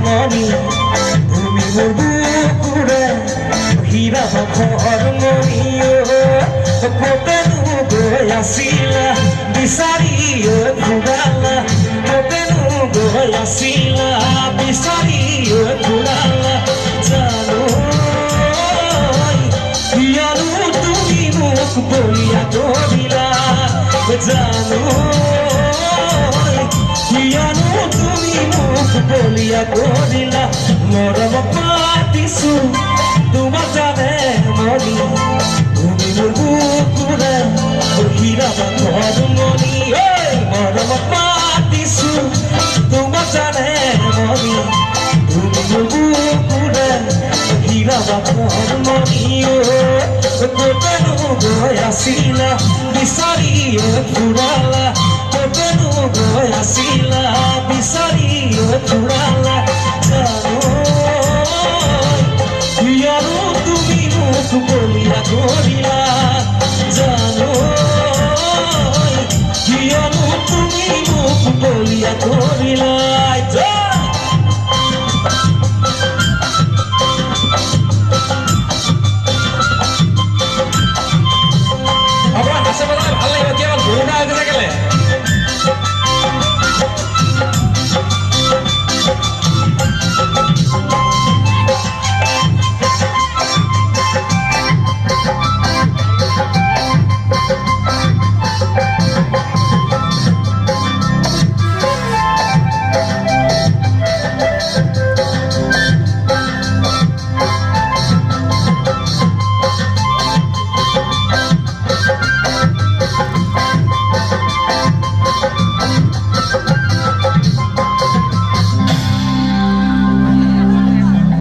মনি তুমি মোৰ বুকুৰে হীৰা মুখৰ মণি ক'তেনো গৈ আছিলা বিচাৰি ঘূৰালা ক'তেনো গৈ আছিলা বিচাৰি ঘূৰালা জানো কিয়নো তুমি মোক বলিয়া কৰিলা জানো কিয়নো তুমি মোক বলিয়া কৰিলা মৰম পাতিছো তোমাক জানে মনি তুমি মোৰ বুকুৰে হীৰা মুখৰ মণি মৰম পাতিছো তোমাক জানে মনি তুমি মোৰ বুকুৰে হীৰা মুখৰ মণি ক'তেনো গৈ আছিলা বিচাৰি ঘূৰালা ক'তেনো গৈ আছিলা বিচাৰি ঘূৰালা